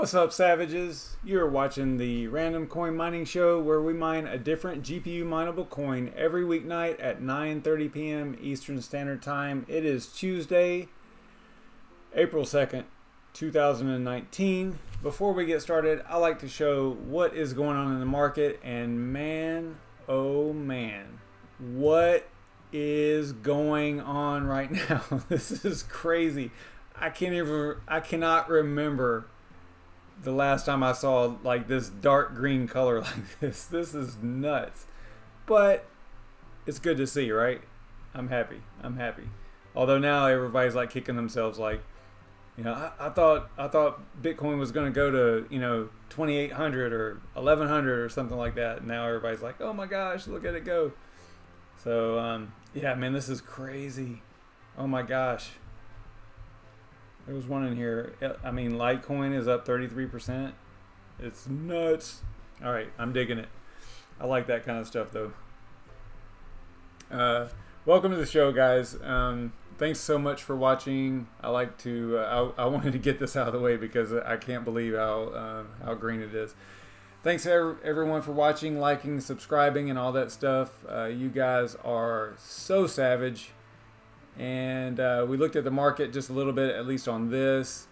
What's up, savages? You're watching the RandomCoin Mining Show, where we mine a different GPU mineable coin every weeknight at 9:30 p.m. Eastern Standard Time. It is Tuesday, April 2nd, 2019. Before we get started, I like to show what is going on in the market, and man, oh man, what is going on right now? This is crazy. I cannot remember the last time I saw like this dark green color like this. This is nuts, but it's good to see, right? I'm happy. Although now everybody's like kicking themselves, like, you know, I thought Bitcoin was going to go to, you know, 2,800 or 1,100 or something like that. And now everybody's like, oh my gosh, look at it go. So yeah, man, this is crazy. Oh my gosh. There was one in here. I mean, Litecoin is up 33%. It's nuts. All right, I'm digging it. I like that kind of stuff, though. Welcome to the show, guys. Thanks so much for watching. I like to. I wanted to get this out of the way because I can't believe how green it is. Thanks everyone for watching, liking, subscribing, and all that stuff. You guys are so savage. And we looked at the market just a little bit, at least on this.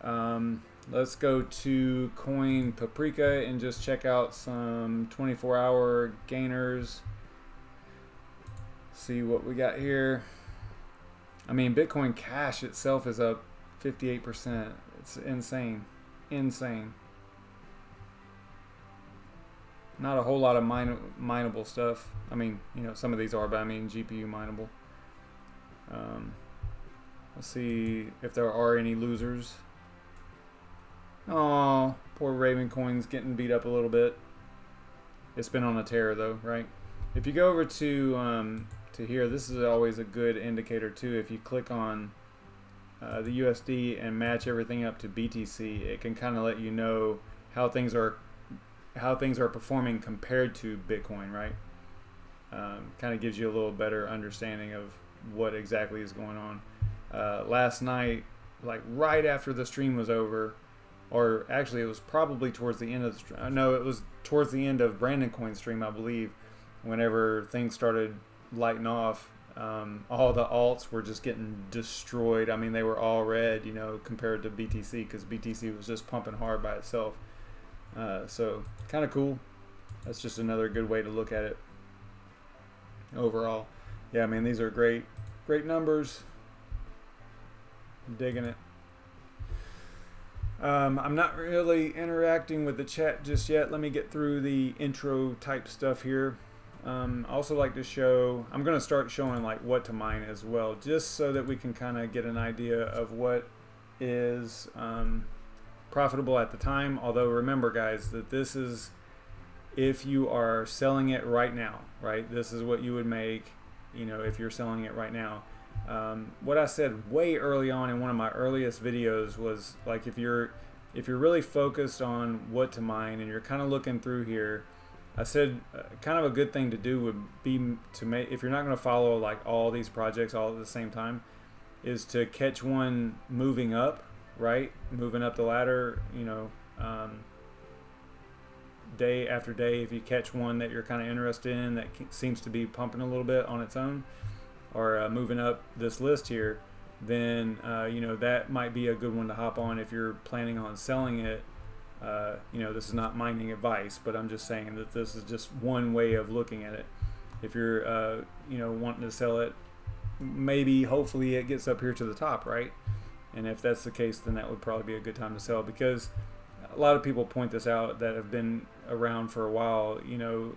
Let's go to COINPAPRIKA and just check out some 24-hour gainers. See what we got here. I mean, Bitcoin Cash itself is up 58%. It's insane. Insane. Not a whole lot of mineable stuff. I mean, you know, some of these are, but I mean GPU-mineable. Let's see if there are any losers. Oh, poor RandomCoin's getting beat up a little bit. It's been on a tear though, right? If you go over to here, this is always a good indicator too. If you click on the USD and match everything up to BTC, it can kind of let you know how things are performing compared to Bitcoin, right? Kind of gives you a little better understanding of what exactly is going on. Last night, like right after the stream was over, or actually it was probably towards the end of the stream. No, it was towards the end of BrandonCoin stream, I believe, whenever things started lighting off. All the alts were just getting destroyed. I mean, they were all red, you know, compared to BTC, because BTC was just pumping hard by itself. So kind of cool. That's just another good way to look at it overall. Yeah, I mean, these are great numbers. I'm digging it. I'm not really interacting with the chat just yet. Let me get through the intro type stuff here. I also like to show, I'm going to start showing like what to mine as well, just so that we can kind of get an idea of what is profitable at the time. Although remember, guys, that this is if you are selling it right now, right? This is what you would make, you know, if you're selling it right now. What I said way early on in one of my earliest videos was like, if you're really focused on what to mine and you're kind of looking through here, I said kind of a good thing to do would be to make, if you're not going to follow like all these projects all at the same time, is to catch one moving up, right? Moving up the ladder, you know, day after day. If you catch one that you're kind of interested in that seems to be pumping a little bit on its own, or moving up this list here, then you know, that might be a good one to hop on if you're planning on selling it. You know, this is not mining advice, but I'm just saying that this is just one way of looking at it. If you're you know, wanting to sell it, maybe hopefully it gets up here to the top, right? And if that's the case, then that would probably be a good time to sell, because a lot of people point this out that have been around for a while. You know,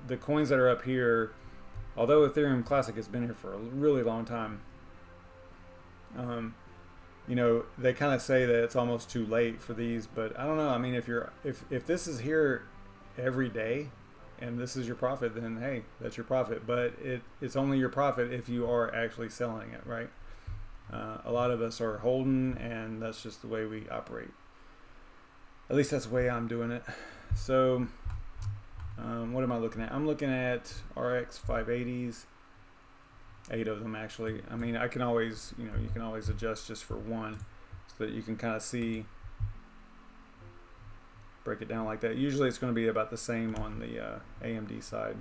the coins that are up here, although Ethereum Classic has been here for a really long time, you know, they kind of say that it's almost too late for these, but I don't know. I mean, if this is here every day and this is your profit, then hey, that's your profit. But it's only your profit if you are actually selling it, right? A lot of us are holding, and that's just the way we operate. At least that's the way I'm doing it. So what am I looking at? I'm looking at RX 580s, 8 of them actually. I mean, I can always, you know, you can always adjust just for one, so that you can kind of see break it down like that. Usually it's going to be about the same on the AMD side,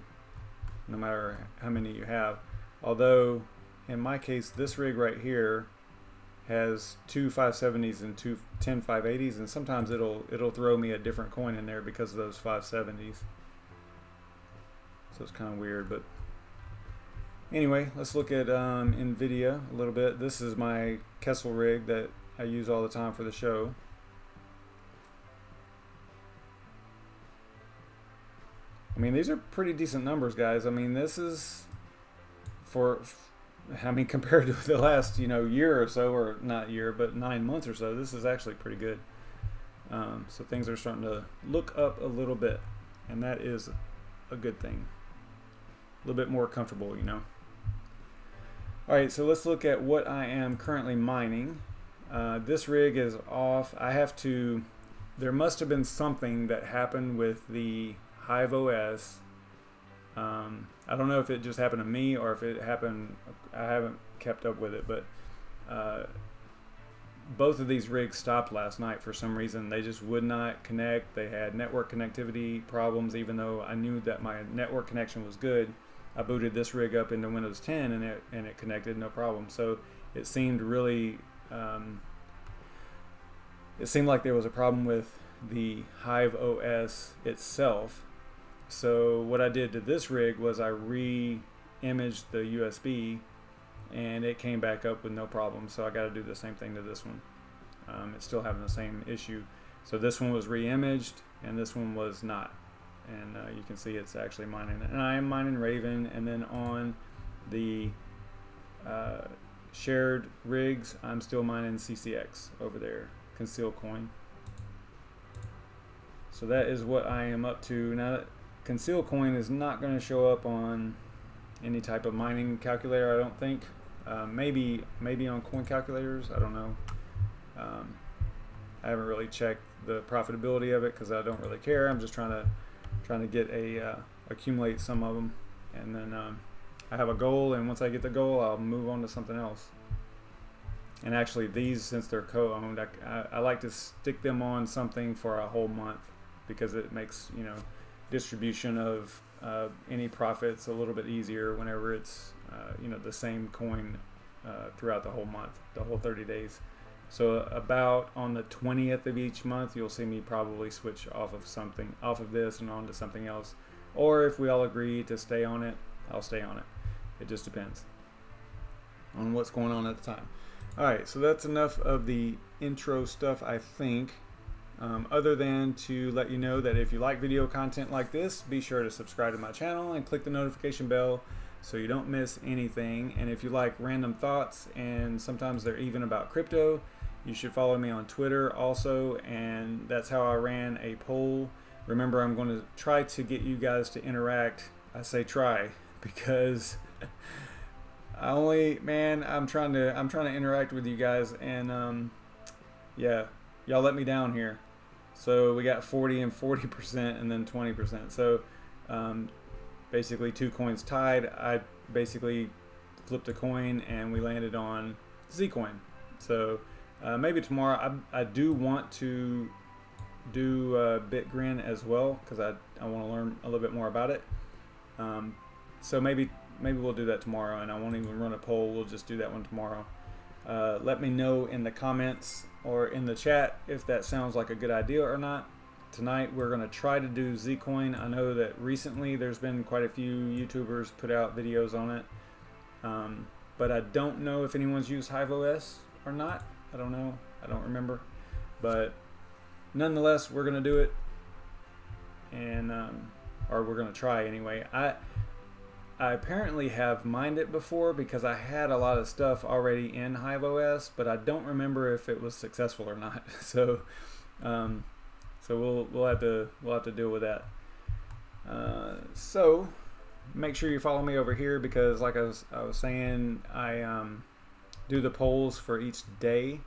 no matter how many you have. Although in my case, this rig right here has 2 570s and 10 580s, and sometimes it'll throw me a different coin in there because of those 570s. So it's kind of weird, but anyway, let's look at NVIDIA a little bit. This is my Kessel rig that I use all the time for the show. I mean, these are pretty decent numbers, guys. I mean, this is compared to the last, year or so, or not year, but 9 months or so, this is actually pretty good. So things are starting to look up a little bit, and that is a good thing. A little bit more comfortable, Alright, so let's look at what I am currently mining. This rig is off. There must have been something that happened with the Hive OS. I don't know if it just happened to me or if it happened, I haven't kept up with it, but both of these rigs stopped last night for some reason. They just would not connect. They had network connectivity problems, even though I knew that my network connection was good. I booted this rig up into Windows 10 and it connected no problem. So it seemed really, it seemed like there was a problem with the Hive OS itself. So what I did to this rig was I re-imaged the USB and it came back up with no problem. So I got to do the same thing to this one. It's still having the same issue. So this one was re-imaged and this one was not. And you can see it's actually mining. And I am mining Raven, and then on the shared rigs, I'm still mining CCX over there, Conceal Coin. So that is what I am up to. Now, Conceal Coin is not going to show up on any type of mining calculator, I don't think. Maybe on coin calculators, I don't know. I haven't really checked the profitability of it because I don't really care. I'm just trying to get accumulate some of them, and then I have a goal, and once I get the goal, I'll move on to something else. And actually, these, since they're co-owned, I like to stick them on something for a whole month because it makes distribution of any profits a little bit easier whenever it's the same coin throughout the whole month, the whole 30 days. So about on the 20th of each month, you'll see me probably switch off of this and onto something else. Or if we all agree to stay on it, I'll stay on it. It just depends on what's going on at the time. Alright, so that's enough of the intro stuff, I think. Other than to let you know that if you like video content like this, be sure to subscribe to my channel and click the notification bell so you don't miss anything. And if you like random thoughts, and sometimes they're even about crypto, you should follow me on Twitter also, and that's how I ran a poll. Remember, I'm going to try to get you guys to interact. I say try because I'm trying to interact with you guys, and yeah, y'all let me down here. So we got 40 and 40% and then 20%. So basically 2 coins tied. I basically flipped a coin and we landed on ZCoin. So maybe tomorrow I do want to do BitGrin as well because I want to learn a little bit more about it. So maybe we'll do that tomorrow, and I won't even run a poll. We'll just do that one tomorrow. Let me know in the comments or in the chat if that sounds like a good idea or not. Tonight we're going to try to do ZCoin. I know that recently there's been quite a few YouTubers put out videos on it, but I don't know if anyone's used Hive OS or not. I don't know. I don't remember. But nonetheless, we're going to do it, and or we're going to try anyway. I apparently have mined it before because I had a lot of stuff already in Hive OS, but I don't remember if it was successful or not. So we'll have to deal with that. So make sure you follow me over here because, like I was saying, I do the polls for each day,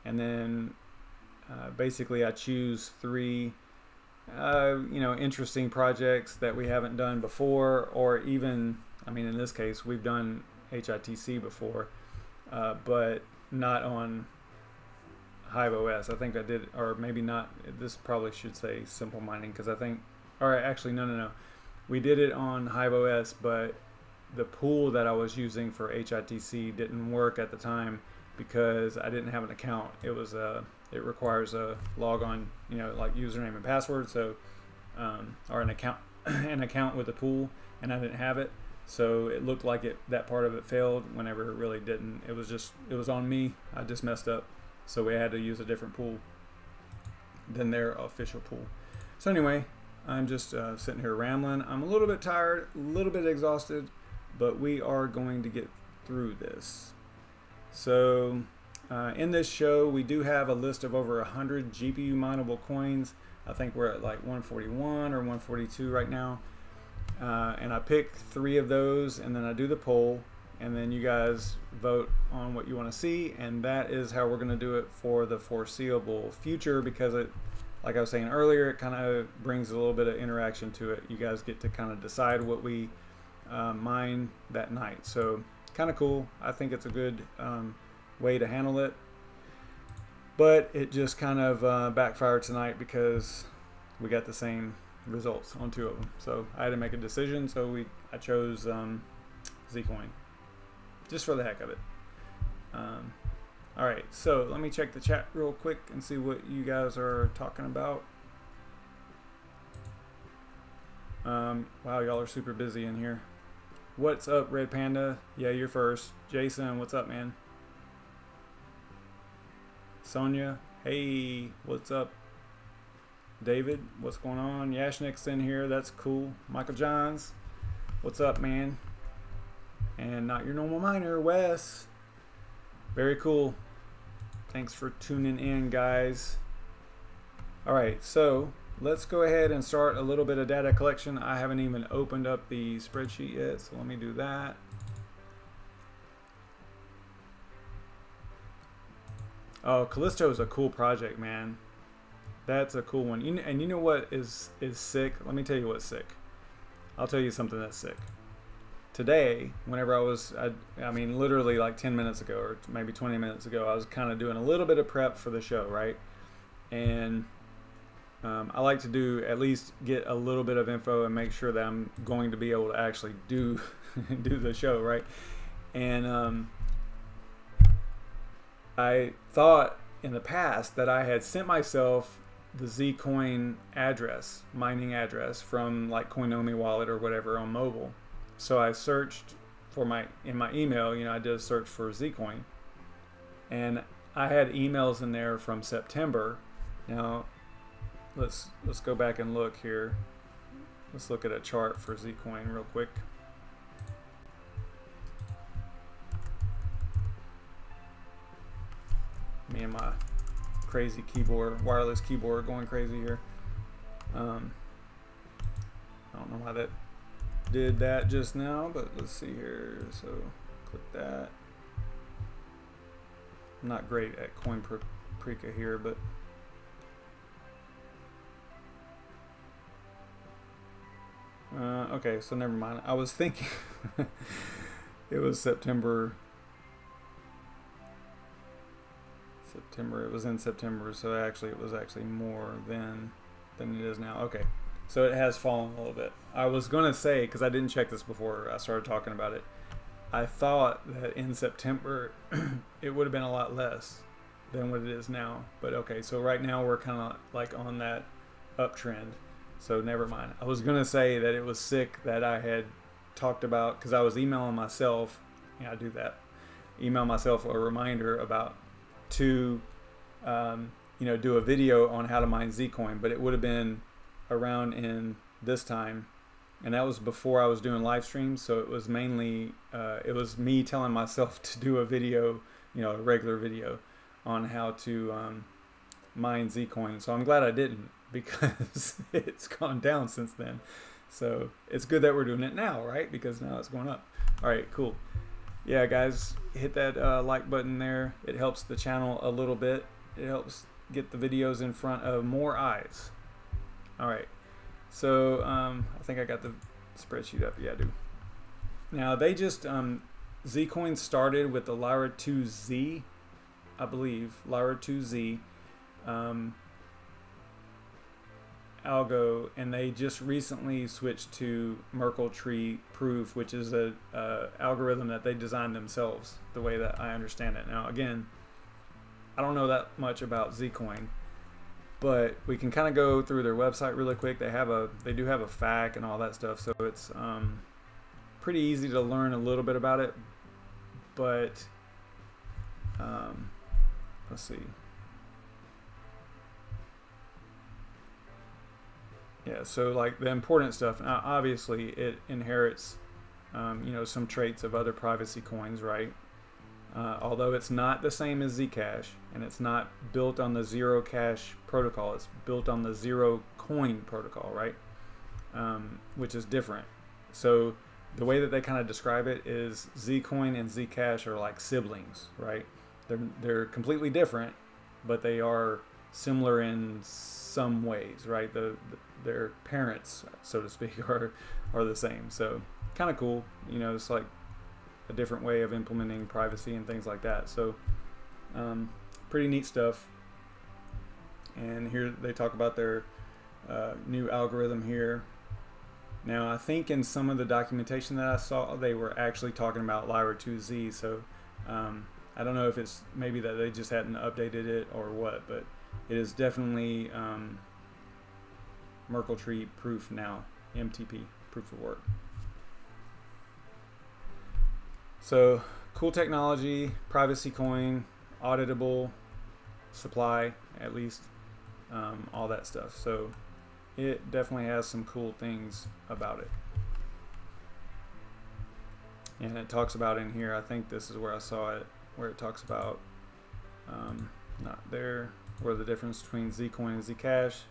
and then basically I choose 3 interesting projects that we haven't done before, or even, I mean, in this case, we've done HITC before, but not on HiveOS. I think I did, or maybe not. This probably should say simple mining, because I think, or actually no. We did it on HiveOS, but the pool that I was using for HITC didn't work at the time because I didn't have an account. It was it requires a log on, you know, like username and password, so or an account with the pool, and I didn't have it, so it looked like that part of it failed whenever it really didn't. It was on me. I just messed up, so we had to use a different pool than their official pool. So anyway, I'm just sitting here rambling. I'm a little bit tired, a little bit exhausted, but we are going to get through this. So in this show, we do have a list of over 100 GPU mineable coins. I think we're at like 141 or 142 right now. And I pick 3 of those, and then I do the poll, and then you guys vote on what you want to see, and that is how we're going to do it for the foreseeable future, because it, like I was saying earlier, it kind of brings a little bit of interaction to it. You guys get to kind of decide what we mine that night. So kind of cool. I think it's a good way to handle it, but it just kind of backfired tonight because we got the same results on 2 of them. So I had to make a decision, so I chose ZCoin just for the heck of it. All right, so let me check the chat real quick and see what you guys are talking about. Wow, y'all are super busy in here. What's up, Red Panda? Yeah, you're first. Jason, what's up, man? Sonia, hey, what's up? David, what's going on? Yashnik's in here, that's cool. Michael Johns, what's up, man? And Not Your Normal Miner, Wes. Very cool. Thanks for tuning in, guys. All right, so let's go ahead and start a little bit of data collection. I haven't even opened up the spreadsheet yet, so let me do that. Oh, Callisto is a cool project, man. That's a cool one. And you know what is sick? Let me tell you what's sick. I'll tell you something that's sick. Today, whenever I mean, literally like 10 minutes ago or maybe 20 minutes ago, I was kind of doing a little bit of prep for the show, right? And I like to do at least get a little bit of info and make sure that I'm going to be able to actually do the show, right? And I thought in the past that I had sent myself the ZCoin address, mining address, from like Coinomi wallet or whatever on mobile. So I searched for in my email, you know, I did a search for ZCoin, and I had emails in there from September. Now let's go back and look here. Let's look at a chart for ZCoin real quick. Me and my crazy keyboard, wireless keyboard, going crazy here. I don't know why that did that just now, but let's see here. So click that. I'm not great at COINPAPRIKA here, but okay, so never mind. I was thinking it was September. It was in September, so it was actually more than it is now. Okay, so it has fallen a little bit. I was gonna say, because I didn't check this before I started talking about it, I thought that in September it would have been a lot less than what it is now, but okay, so right now we're kind of like on that uptrend, so never mind. I was gonna say that it was sick that I had talked about, because I was emailing myself, yeah, I do that, email myself a reminder about to you know, do a video on how to mine ZCoin, but it would have been around in this time, and that was before I was doing live streams, so it was mainly it was me telling myself to do a video, you know, a regular video on how to mine ZCoin. So I'm glad I didn't, because it's gone down since then. So it's good that we're doing it now, right? Because now it's going up. All right, cool. Yeah, guys, hit that like button there. It helps the channel a little bit. It helps get the videos in front of more eyes. All right, so I think I got the spreadsheet up. Yeah, I do. Now they just ZCoin started with the Lyra 2Z I believe, Lyra 2Z algo, and they just recently switched to Merkle tree proof, which is a algorithm that they designed themselves, the way that I understand it. Now again, I don't know that much about ZCoin, but we can kind of go through their website really quick. They do have a FAQ and all that stuff, so it's pretty easy to learn a little bit about it. But let's see. Yeah, so like the important stuff. Now, obviously, it inherits, you know, some traits of other privacy coins, right? Although it's not the same as Zcash, and it's not built on the zero cash protocol. It's built on the zero coin protocol, right? Which is different. So the way that they kind of describe it is Zcoin and Zcash are like siblings, right? They're completely different, but they are similar in some ways, right? Their parents, so to speak, are the same. So kind of cool, you know. It's like a different way of implementing privacy and things like that. So pretty neat stuff. And here they talk about their new algorithm here. Now I think in some of the documentation that I saw, they were actually talking about Lyra 2Z. So I don't know if it's maybe that they just hadn't updated it or what, but it is definitely Merkle tree proof now, MTP, proof of work. So cool technology, privacy coin, auditable supply, at least, all that stuff. So it definitely has some cool things about it. And it talks about in here, I think this is where I saw it, where it talks about, not there, where the difference between Zcoin and Zcash.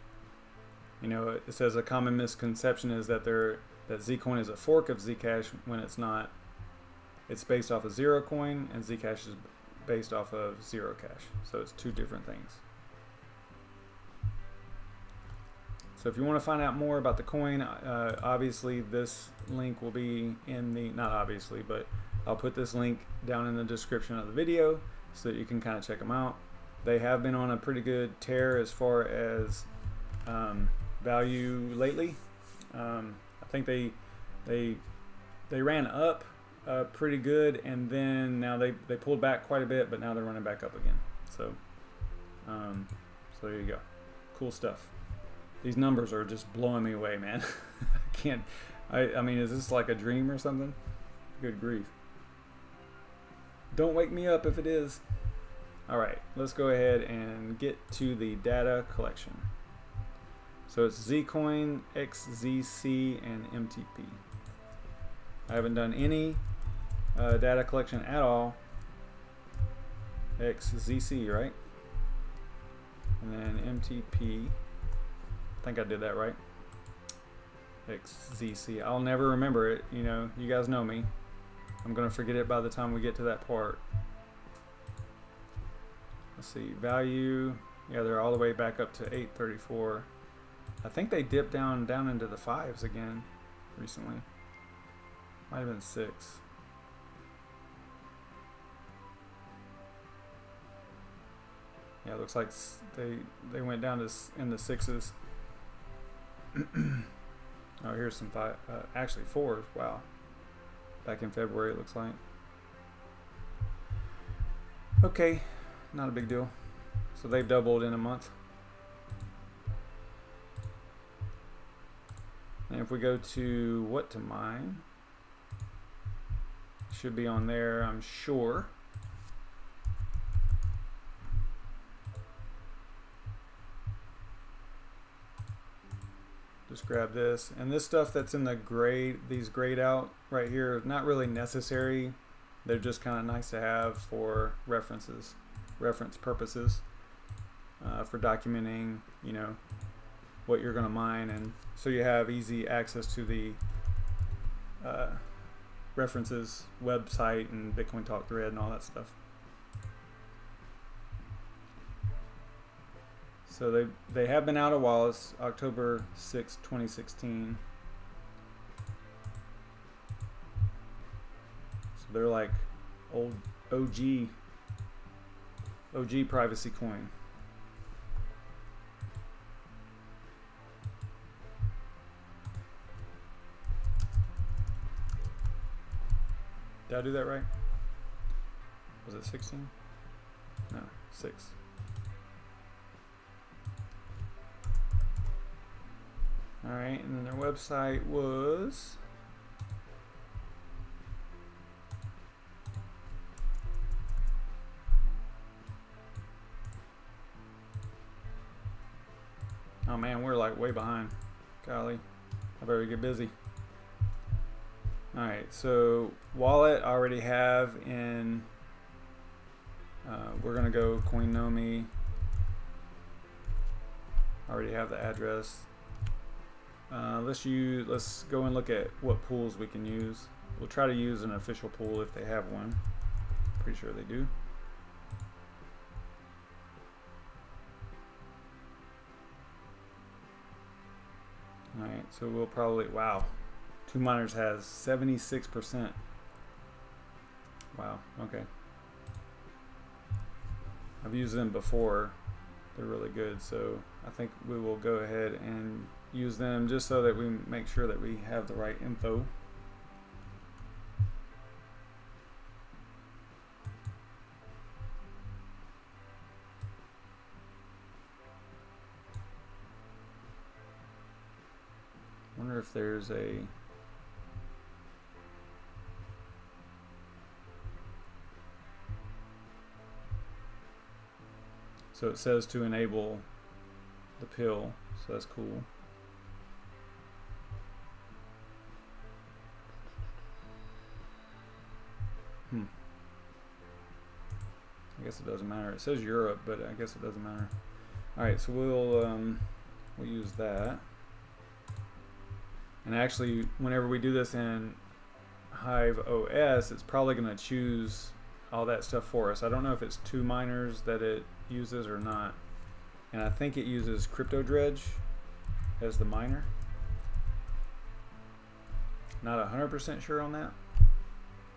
You know, it says a common misconception is that that Zcoin is a fork of Zcash when it's not. It's based off of zero coin, and Zcash is based off of zero cash. So it's two different things. So if you want to find out more about the coin, obviously this link will be in the, not obviously, but I'll put this link down in the description of the video so that you can kind of check them out. They have been on a pretty good tear as far as value lately. I think they ran up pretty good, and then now they pulled back quite a bit, but now they're running back up again. So so there you go. Cool stuff. These numbers are just blowing me away, man. I can't. I mean, is this like a dream or something? Good grief. Don't wake me up if it is. All right, let's go ahead and get to the data collection. So it's ZCoin, XZC, and MTP. I haven't done any data collection at all. XZC, right? And then MTP. I think I did that right. XZC. I'll never remember it. You know, you guys know me. I'm gonna forget it by the time we get to that part. Let's see, value. Yeah, they're all the way back up to 834. I think they dipped down into the 5s again recently. Might have been 6. Yeah, it looks like they went down to in the 6s. Oh, here's some actually 4s. Wow. Back in February, it looks like. Okay, not a big deal. So they've doubled in a month. And if we go to what to mine, should be on there, I'm sure. Just grab this, and this stuff that's in the grayed, these grayed out right here, is not really necessary. They're just kind of nice to have for reference purposes, for documenting, you know, what you're going to mine, and so you have easy access to the references website and Bitcoin Talk thread and all that stuff. So they have been out a while. It's October 6, 2016. So they're like old OG OG privacy coin. Did I do that right? Was it 16? No, 6. Alright, and then their website was oh man, we're like way behind. Golly, I better get busy. Alright, so wallet I already have in, we're gonna go Coinomi. I already have the address. Let's go and look at what pools we can use. We'll try to use an official pool if they have one. Pretty sure they do. Alright, so we'll probably, wow, TTMiner has 76%. Wow, okay. I've used them before. They're really good, so I think we will go ahead and use them just so that we make sure that we have the right info. Wonder if there's a so it says to enable the pill, so that's cool. I guess it doesn't matter. It says Europe, but I guess it doesn't matter. Alright, so we'll use that. And actually, whenever we do this in Hive OS, it's probably going to choose all that stuff for us. I don't know if it's 2 miners that it uses or not. And I think it uses CryptoDredge as the miner. Not 100% sure on that,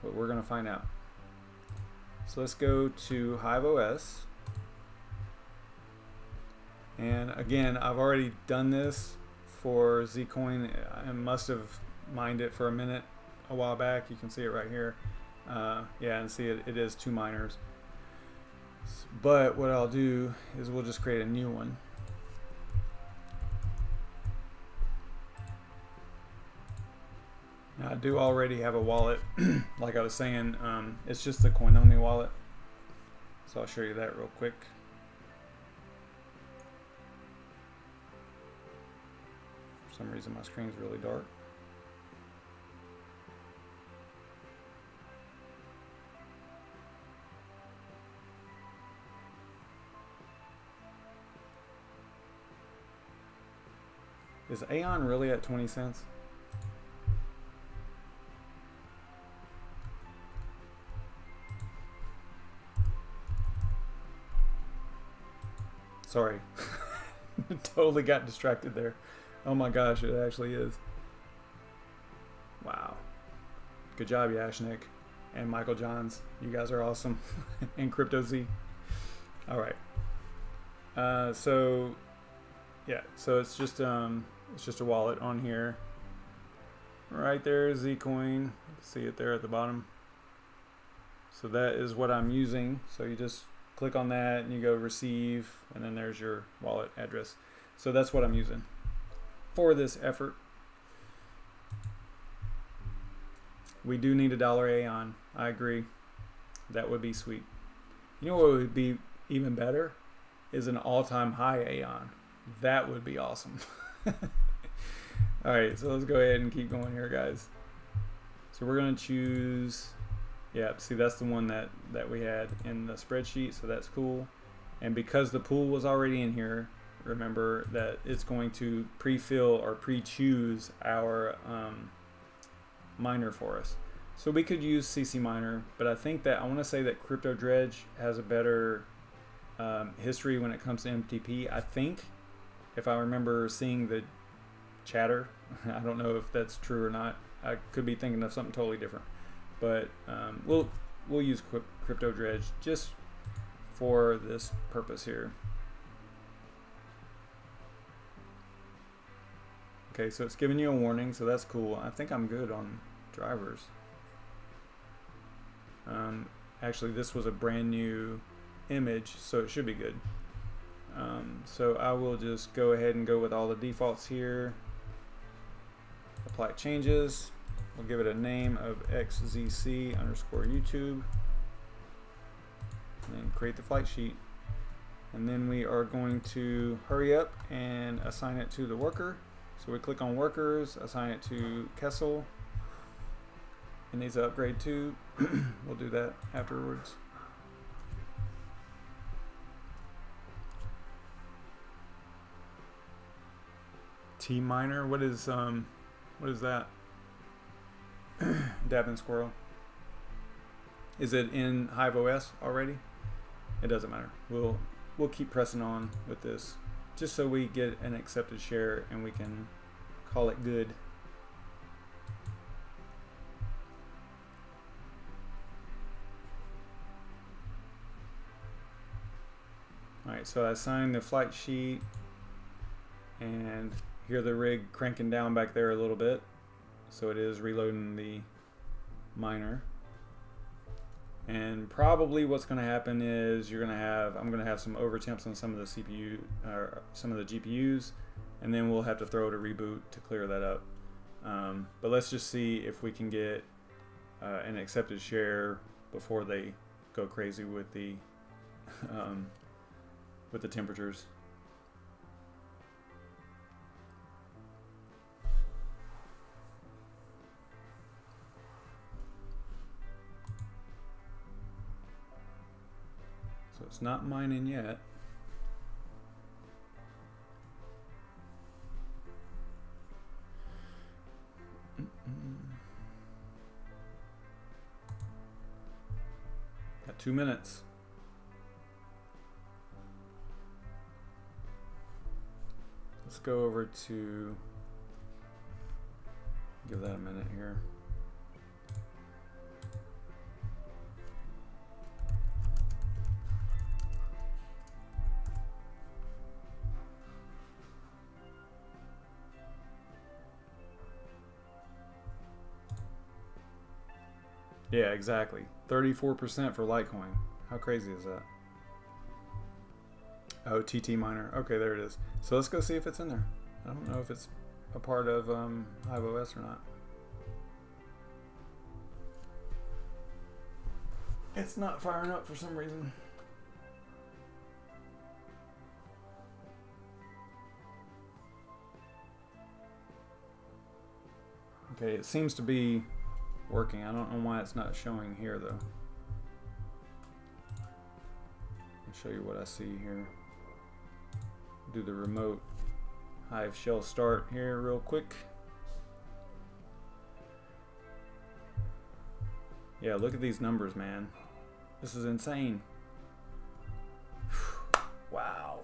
but we're going to find out. So let's go to Hive OS. And again, I've already done this for ZCoin. I must have mined it for a minute a while back. You can see it right here. Yeah, and see it is 2 miners. But what I'll do is we'll just create a new one. Now, I do already have a wallet. Like I was saying, it's just the Coinomi wallet. So I'll show you that real quick. For some reason my screen's really dark. Is Aeon really at 20 cents? Sorry. Totally got distracted there. Oh my gosh, it actually is. Wow. Good job, Yashnik and Michael Johns. You guys are awesome. And CryptoZ. Alright. So yeah, so it's just a wallet on here. Right there, ZCoin. See it there at the bottom. So that is what I'm using. So you just click on that and you go receive, and then there's your wallet address. So that's what I'm using for this effort. We do need $1 Aeon. I agree. That would be sweet. You know what would be even better is an all-time high Aeon. That would be awesome. Alright, so let's go ahead and keep going here, guys. So we're going to choose, yeah, see, that's the one that we had in the spreadsheet, so that's cool. And because the pool was already in here, remember that it's going to pre-fill or pre-choose our miner for us. So we could use CCMiner, but I think that I want to say that CryptoDredge has a better history when it comes to MTP. I think, if I remember seeing the chatter, I don't know if that's true or not. I could be thinking of something totally different, but we'll use CryptoDredge just for this purpose here. Okay, so it's giving you a warning, so that's cool. I think I'm good on drivers. Actually, this was a brand new image, so it should be good. So I will just go ahead and go with all the defaults here. Apply changes. We'll give it a name of XZC _ YouTube. And then create the flight sheet. And then we are going to hurry up and assign it to the worker. So we click on workers, assign it to Kessel. It needs to upgrade too. We'll do that afterwards. TTMiner, what is that? Dabbing Squirrel. Is it in HiveOS already? It doesn't matter. We'll keep pressing on with this, just so we get an accepted share and we can call it good. Alright, so I assigned the flight sheet, and hear the rig cranking down back there a little bit. So it is reloading the miner. And probably what's going to happen is I'm going to have some overtemps on some of the CPU or some of the GPUs, and then we'll have to throw it a reboot to clear that up. But let's just see if we can get an accepted share before they go crazy with the temperatures. So it's not mining yet. Got 2 minutes. Let's go over to, give that a minute here. Yeah, exactly. 34% for Litecoin. How crazy is that? Oh, TTMiner. Okay, there it is. So let's go see if it's in there. I don't know if it's a part of HiveOS or not. It's not firing up for some reason. Okay, it seems to be working. I don't know why it's not showing here though. I'll show you what I see here. Do the remote Hive shell start here real quick. Yeah, look at these numbers, man. This is insane. Wow.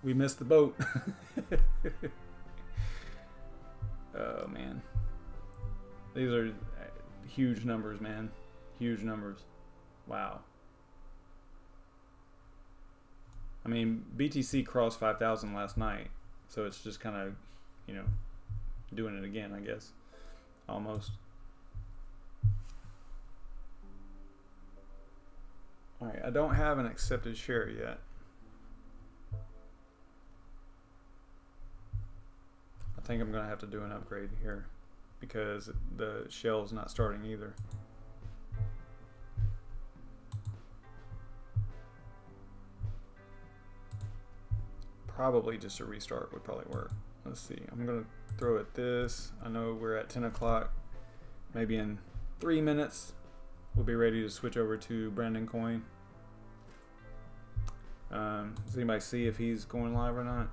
We missed the boat. Oh man. These are huge numbers, man. Huge numbers. Wow. I mean, BTC crossed 5,000 last night, so it's just kind of, you know, doing it again, I guess. Almost. Alright, I don't have an accepted share yet. I think I'm going to have to do an upgrade here, because the shell's not starting either. Probably just a restart would probably work. Let's see. I'm going to throw at this. I know we're at 10 o'clock. Maybe in 3 minutes we'll be ready to switch over to BrandonCoin. Does anybody see if he's going live or not?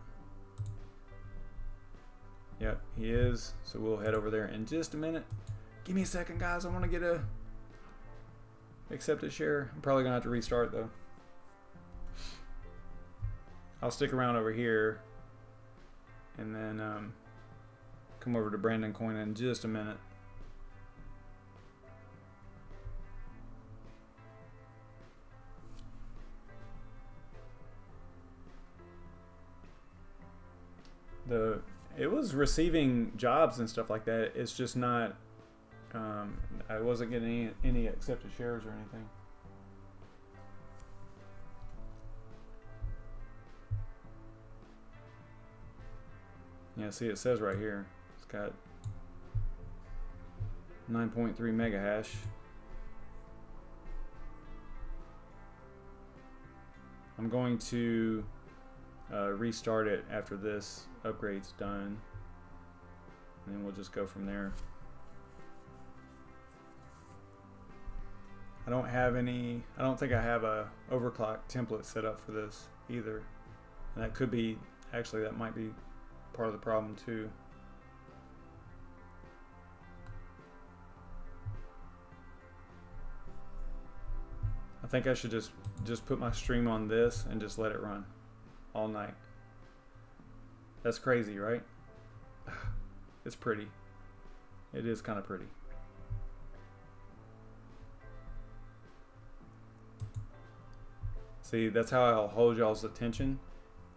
Yep, he is. So we'll head over there in just a minute. Give me a second, guys. I want to get a accepted share. I'm probably gonna have to restart though. I'll stick around over here and then come over to BrandonCoin in just a minute. it was receiving jobs and stuff like that. It's just not. I wasn't getting any accepted shares or anything. Yeah, see, it says right here. It's got 9.3 mega hash. I'm going to restart it after this upgrade's done, and then we'll just go from there. I don't think I have a overclock template set up for this either, and that could be, actually that might be part of the problem too. I think I should just put my stream on this and just let it run all night. That's crazy, right? It's pretty. It is kind of pretty. See, that's how I'll hold y'all's attention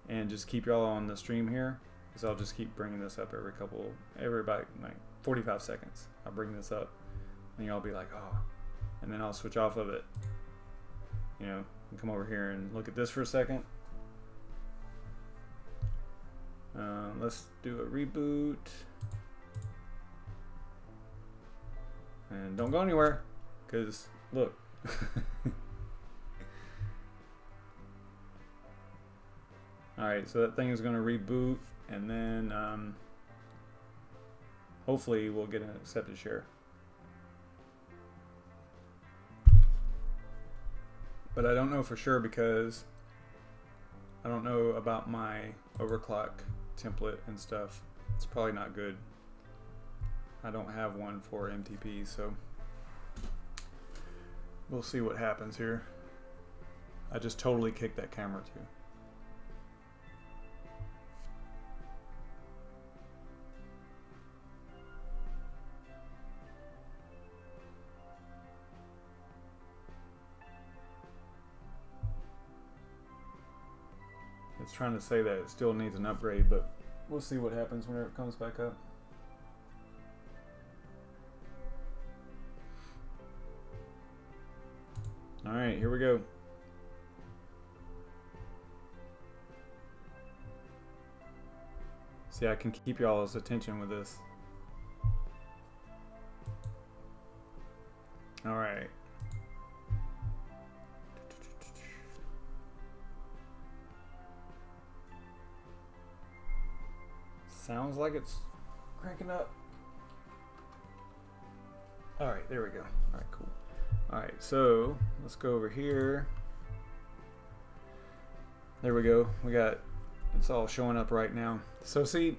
and just keep y'all on the stream here, because I'll just keep bringing this up every about like 45 seconds. I'll bring this up and y'all be like, oh, and then I'll switch off of it. You know, and come over here and look at this for a second. Let's do a reboot. And don't go anywhere, because look. Alright, so that thing is going to reboot, and then hopefully we'll get an accepted share. But I don't know for sure, because I don't know about my overclock template and stuff. It's probably not good. I don't have one for MTP, so we'll see what happens here. I just totally kicked that camera too. It's trying to say that it still needs an upgrade, but we'll see what happens whenever it comes back up. Alright, here we go. See, I can keep y'all's attention with this. Alright. Sounds like it's cranking up. All right, there we go. All right, cool. All right, so let's go over here. There we go. We got, it's all showing up right now. So see,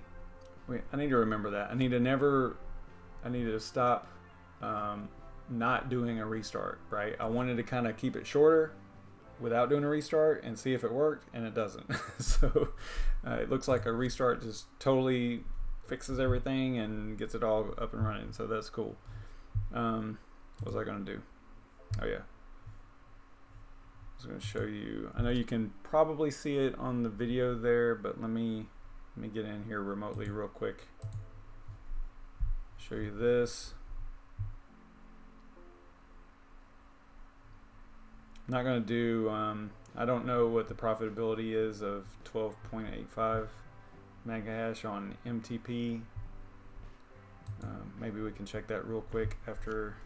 wait, I need to remember that. I need to stop not doing a restart, right? I wanted to kind of keep it shorter without doing a restart and see if it worked, and it doesn't. So it looks like a restart just totally fixes everything and gets it all up and running, so that's cool. What was I going to do? Oh yeah, I was going to show you. I know you can probably see it on the video there, but let me get in here remotely real quick. Show you this. I'm not going to do, I don't know what the profitability is of 12.85 mega hash on MTP. Maybe we can check that real quick after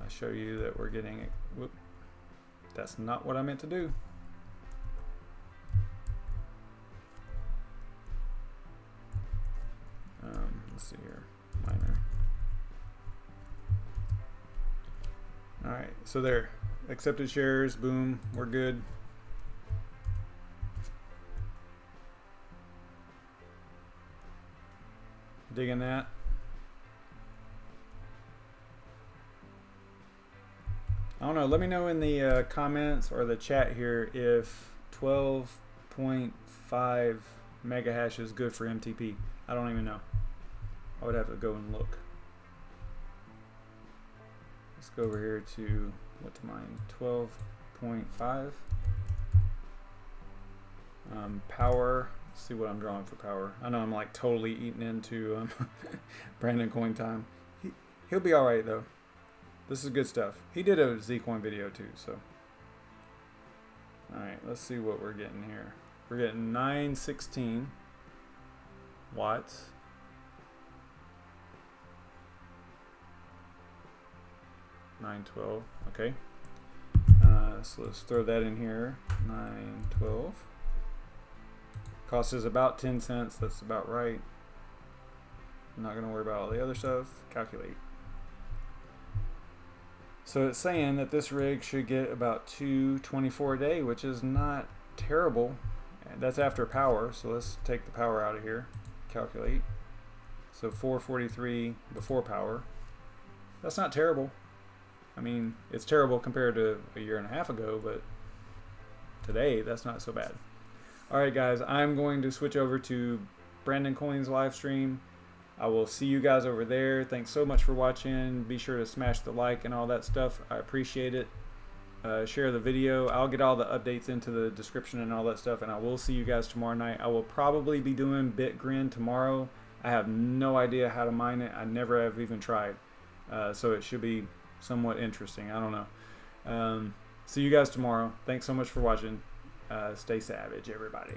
I show you that we're getting it. Whoop, that's not what I meant to do. Let's see here, miner. All right, so there. Accepted shares, boom, we're good. Digging that. I don't know, let me know in the comments or the chat here if 12.5 mega hash is good for MTP. I don't even know. I would have to go and look. Let's go over here to what to mine, 12.5. Power Let's see what I'm drawing for power. I know I'm like totally eating into BrandonCoin time. He'll be all right though. This is good stuff. He did a ZCoin video too, so. All right, let's see what we're getting here. We're getting 916 watts. $9.12. Okay. So let's throw that in here. $9.12. Cost is about 10 cents. That's about right. I'm not going to worry about all the other stuff. Calculate. So it's saying that this rig should get about 224 a day, which is not terrible. And that's after power. So let's take the power out of here. Calculate. So 443 before power. That's not terrible. I mean, it's terrible compared to a year and a half ago, but today that's not so bad. All right, guys, I'm going to switch over to BrandonCoin's live stream. I will see you guys over there. Thanks so much for watching. Be sure to smash the like and all that stuff. I appreciate it. Share the video. I'll get all the updates into the description and all that stuff, and I will see you guys tomorrow night. I will probably be doing BitGrin tomorrow. I have no idea how to mine it. I never have even tried. So it should be somewhat interesting. I don't know. See you guys tomorrow. Thanks so much for watching. Stay savage, everybody.